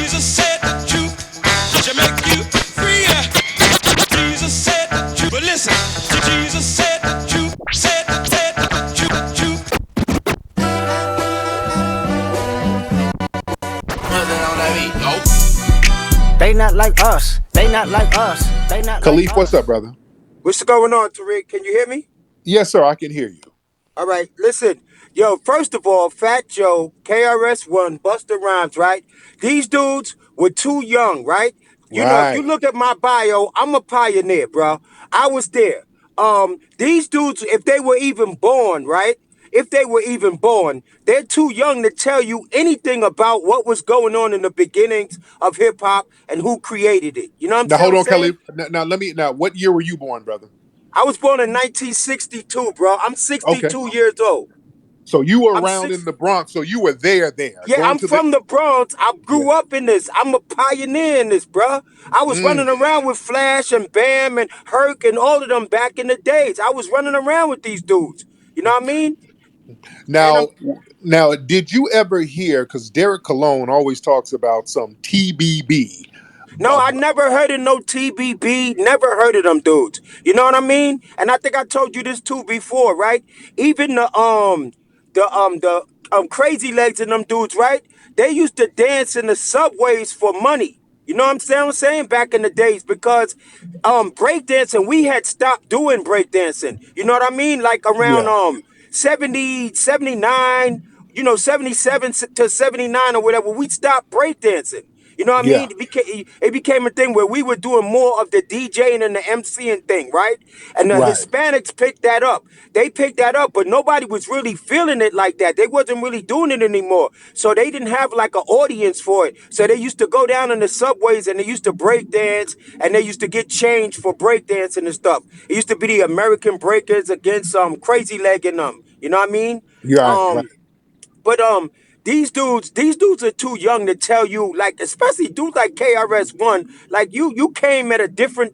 Jesus said the truth shall make you free. Jesus said the truth. But listen, Jesus said the truth, said the truth. They not like us. They not like us. They not like Khalif, what's us. up, brother? What's going on, Tariq? Can you hear me? Yes, sir. I can hear you. All right, listen. Yo, first of all, Fat Joe, KRS-One, Busta Rhymes, right? These dudes were too young, right? You know, if you Right. look at my bio, I'm a pioneer, bro. I was there. These dudes, if they were even born, right? If they were even born, they're too young to tell you anything about what was going on in the beginnings of hip hop and who created it. You know what Now I'm hold on, saying? Khalif. Now let me. Now, what year were you born, brother? I was born in 1962, bro. I'm Okay. 62 years old. So you were I'm around in six. the Bronx. So you were there, Yeah, going I'm to the. from the Bronx. I Yeah. grew up in this. I'm a pioneer in this, bruh. I was Mm. running around with Flash and Bam and Herc and all of them back in the days. I was running around with these dudes. You know what I mean? And I'm Now, did you ever hear? Because Derek Cologne always talks about some TBB. no, I never heard of no TBB. Never heard of them dudes. You know what I mean? And I think I told you this too before, right? Even the crazy legs and them dudes, right? They used to dance in the subways for money. You know what I'm saying? Back in the days, because breakdancing, we had stopped doing breakdancing. You know what I mean? Like around Yeah. 70, 79, 77 to 79 or whatever, we stopped breakdancing. You know what I Yeah. mean? It became a thing where we were doing more of the DJing and the MCing thing, right? And the Right. Hispanics picked that up. They picked that up, but nobody was really feeling it like that. They wasn't really doing it anymore. So they didn't have like an audience for it. So they used to go down in the subways and they used to break dance and they used to get changed for break dancing and stuff. It used to be the American Breakers against Crazy Leg and them. You know what I mean? You're right. Right. Um, but these dudes are too young to tell you, like, especially dudes like KRS-One, like you came at a different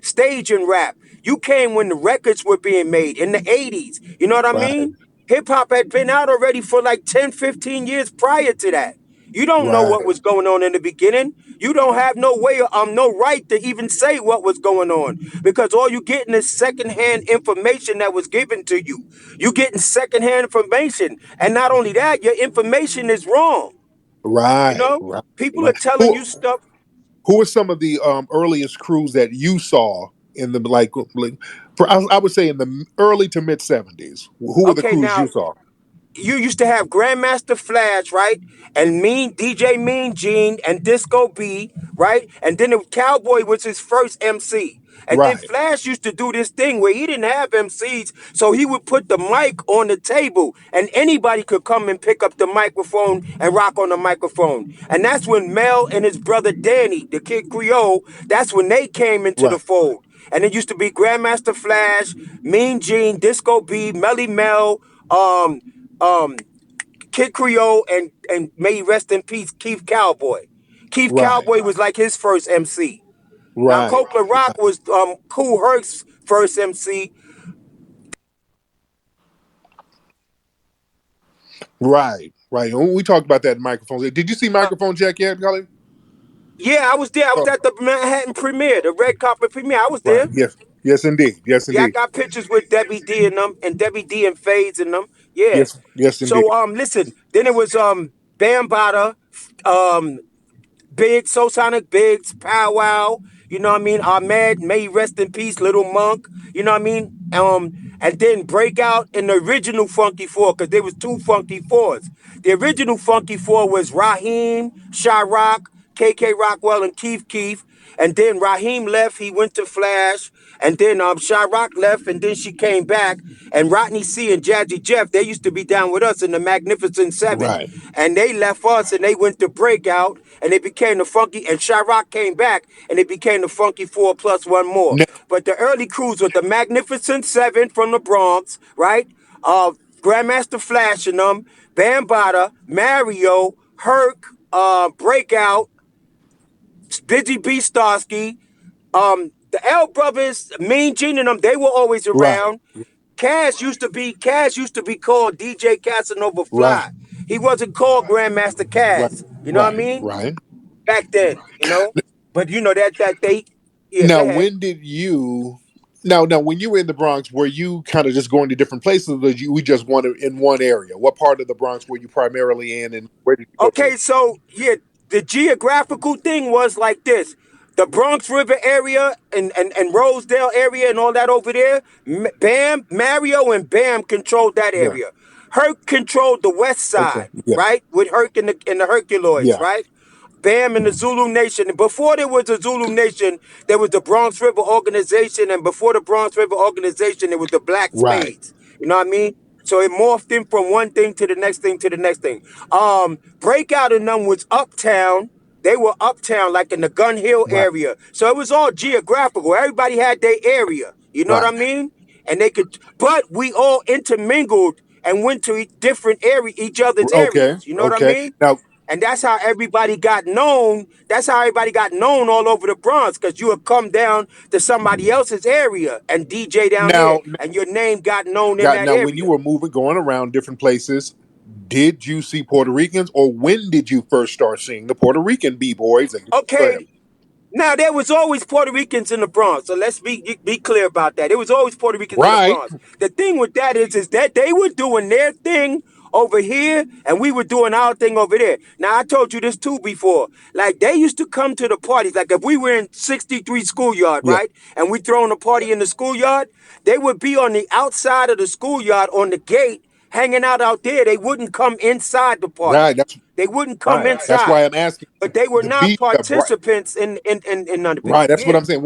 stage in rap. You came when the records were being made in the 80s. You know what I Right. mean? Hip hop had been out already for like 10, 15 years prior to that. You don't know what Right. was going on in the beginning. You don't have no way, no right to even say what was going on because all you getting is secondhand information that was given to you. You getting secondhand information, and not only that, your information is wrong. You Right. know, Right. people are Right. telling you stuff. Who were some of the earliest crews that you saw in the I would say in the early to mid '70s? Who were the Okay, crews you now saw? you used to have Grandmaster Flash, right? And Mean DJ Mean Gene and Disco B, right? And then the Cowboy was his first MC. And then Right. Flash used to do this thing where he didn't have MCs, so he would put the mic on the table, and anybody could come and pick up the microphone and rock on the microphone. And that's when Mel and his brother Danny, the Kid Creole, that's when they came into the Right. fold. And it used to be Grandmaster Flash, Mean Gene, Disco B, Melly Mel, um, um, Kid Creole, and may he rest in peace, Keith Cowboy. Keith Right. Cowboy was like his first MC. Now Right. Coke Rock was Cool Herc's first MC. Right. Right. We talked about that in microphones. Did you see Microphone Jack yet, Colin? Yeah, I was there. I was Oh, at the Manhattan premiere, the red carpet premiere. I was right. there. Yes. Yes, indeed. Yes, Yeah, I indeed. got pictures with Debbie D and them, and Debbie D and Fades and them. Yeah. Yes. Yes, indeed. So listen. Then it was Bambada, um, Big, Sonic Biggs, Pow Wow, you know what I mean? Ahmed, may he rest in peace, Little Monk, you know what I mean? And then Breakout in the original Funky Four, because there was two Funky Fours. The original Funky Four was Raheem, Rock, KK Rockwell, and Keith. And then Raheem left, he went to Flash. And then Rock left, and then she came back. And Rodney C and Jazzy Jeff, they used to be down with us in the Magnificent Seven. Right. And they left us and they went to Breakout, and they became the Funky, and Rock came back, and it became the Funky Four plus one more. Now, But the early crews were the Magnificent Seven from the Bronx, right? Grandmaster Flash and them, Bambada, Mario, Herc, Breakout, Busy B. Starsky, the L brothers, Mean Gene and them, they were always right. around. Cass used to be called DJ Casanova Right. Fly. He wasn't called Grandmaster Right. Cass. You know what I Right. mean? Right. back then, But that they, yeah, go Now, ahead. when did you? Now, when you were in the Bronx, were you kind of just going to different places, or did you we just wanted in one area? What part of the Bronx were you primarily in, and where did you go to? Okay, so yeah, the geographical thing was like this. The Bronx River area and Rosedale area and all that over there, Bam, Mario and Bam controlled that Yeah. area. Herc controlled the west Okay. side, Yeah. right? With Herc and the Herculoids, Yeah. right? Bam and the Zulu Nation. And before there was a Zulu Nation, there was the Bronx River Organization. And before the Bronx River Organization, there was the Black Right. Spades. You know what I mean? So it morphed in from one thing to the next thing to the next thing. Breakout in them was uptown. They were uptown, like in the Gun Hill Right. area. So it was all geographical. Everybody had their area. You know what I Right. mean? And they could, but we all intermingled and went to different area, each other's Okay. areas. You know what I Okay. mean? Now, And that's how everybody got known. That's how everybody got known all over the Bronx, because you would come down to somebody else's area and DJ down there, now, and your name got known in got that now. When you area. were moving, going around different places, did you see Puerto Ricans, or when did you first start seeing the Puerto Rican b boys? Go ahead. Okay, now there was always Puerto Ricans in the Bronx, so let's be clear about that. There was always Puerto Ricans in the Right. Bronx. The thing with that is that they were doing their thing over here, and we were doing our thing over there. Now I told you this too before. Like they used to come to the parties. Like if we were in 63 schoolyard, Yeah. right, and we throwing a party in the schoolyard, they would be on the outside of the schoolyard on the gate, hanging out there. They wouldn't come inside the Right. party. That's They wouldn't come right. That's inside, why I'm asking but they were the not B. Right. participants in none of it. Right. That's what Yeah, I'm saying.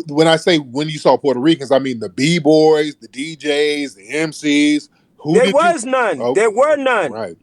When I say when you saw Puerto Ricans, I mean the b boys, the DJs, the MCs. Who there did you? was none. Oh, There were none. right.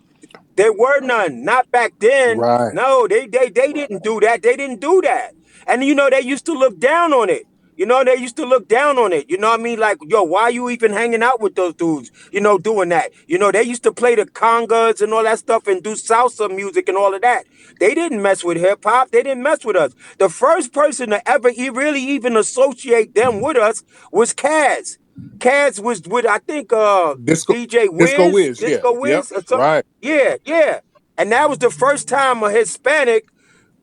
There were none. Not back then. Right. No, they didn't do that. They didn't do that. And they used to look down on it. They used to look down on it. You know what I mean? Like, yo, why you even hanging out with those dudes? Doing that. They used to play the congas and all that stuff and do salsa music and all of that. They didn't mess with hip hop. They didn't mess with us. The first person to ever really even associate them with us was Kaz. Kaz was with, I think, Disco DJ Disco Wiz, Wiz. Yeah. Disco Yep. Wiz or something. Right. Yeah, yeah. And that was the first time a Hispanic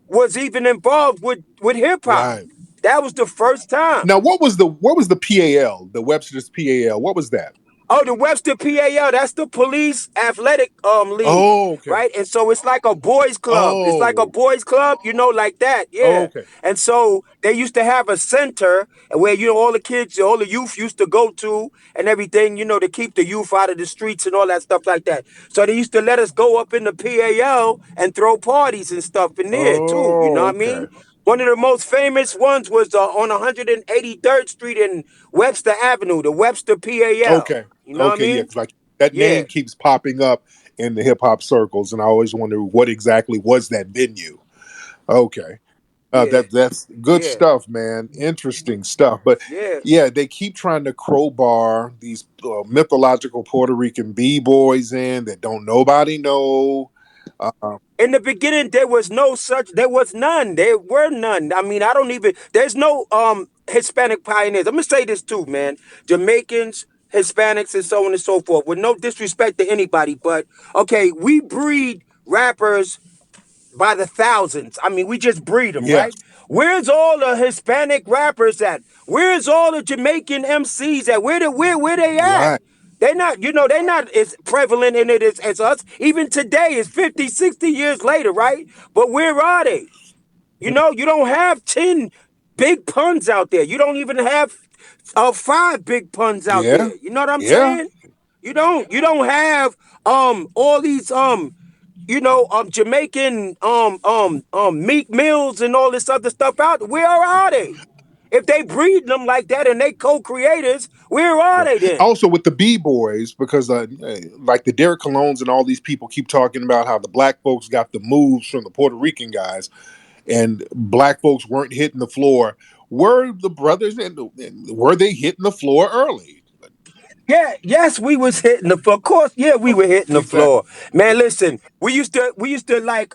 was even involved with hip hop. Right. That was the first time. Now, what was the PAL? The Webster's PAL. What was that? Oh, the Webster PAL, that's the police athletic league, Oh, okay. right? And so it's like a boys club. It's like a Oh, boys club, like that. Yeah. okay. And so they used to have a center where all the kids, all the youth used to go to and everything, to keep the youth out of the streets and all that stuff like that. So they used to let us go up in the PAL and throw parties and stuff in there too, you know Oh, what I okay. mean? One of the most famous ones was on 183rd Street and Webster Avenue, the Webster PAL. Okay. You know what I Okay. Yeah, mean? because like that Yeah, name keeps popping up in the hip hop circles, and I always wonder what exactly was that venue. Okay. yeah, That's good yeah, stuff, man. Interesting stuff. But yeah. yeah, they keep trying to crowbar these mythological Puerto Rican b boys in that don't nobody know. Uh, In the beginning, there was none. There were none. I mean, I don't even, there's no Hispanic pioneers. I'm gonna say this too, man. Jamaicans, Hispanics, and so on and so forth. With no disrespect to anybody, but okay, we breed rappers by the thousands. I mean, we just breed them, yeah, right? Where's all the Hispanic rappers at? Where's all the Jamaican MCs at? Where they at? right. They're not as prevalent in it as us. Even today, it's 50, 60 years later, right? But where are they? You don't have 10 big puns out there. You don't even have 5 big puns out Yeah, there. You know what I'm yeah. saying? You don't have all these Jamaican Meek Mills and all this other stuff out. Where are they? If they breed them like that and they co-creators, where are Yeah. they then? Also with the b boys, because like the Derek Colognes and all these people keep talking about how the black folks got the moves from the Puerto Rican guys, and black folks weren't hitting the floor. Were the brothers and were they hitting the floor early? Yeah, yes, we was hitting the floor. Of course, yeah, we were hitting the Exactly. floor. Man, listen, we used to like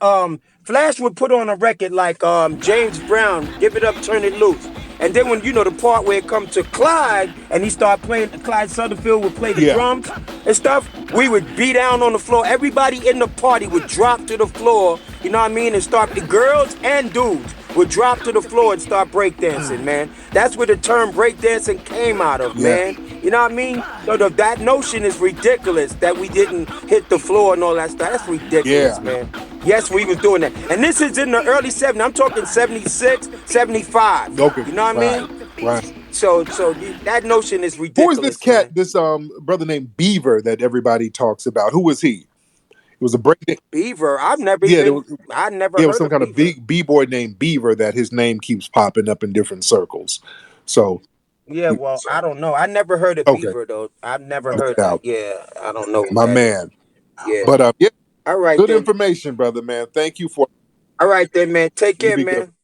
Flash would put on a record like James Brown, Give It Up, Turn It Loose. And then when the part where it come to Clyde and he start playing, Clyde Sutherfield would play the Yeah. drums and stuff, we would be down on the floor. Everybody in the party would drop to the floor, you know what I mean, and start, the girls and dudes would drop to the floor and start breakdancing, man. That's where the term breakdancing came out of, Yeah. man. You know what I mean? So that notion is ridiculous that we didn't hit the floor and all that stuff. That's ridiculous, Yeah. man. Yes, we was doing that. And this is in the early 70s. I'm talking 76, 75. Okay. You know what I Right. mean? Right. So that notion is Who is this ridiculous, cat? man. This brother named Beaver that everybody talks about. Who was he? It was a break. Beaver, Yeah, there was. I never Yeah, it was heard some of kind of Beaver. big b-boy named Beaver that his name keeps popping up in different circles. So Yeah, well, I don't know. I never heard of okay, Beaver though. I've never no heard that. doubt, Yeah, I don't know who my that is. man. Yeah. But yeah, All right good then. information, brother man. Thank you for. All right then, man. Take You care, be good. man.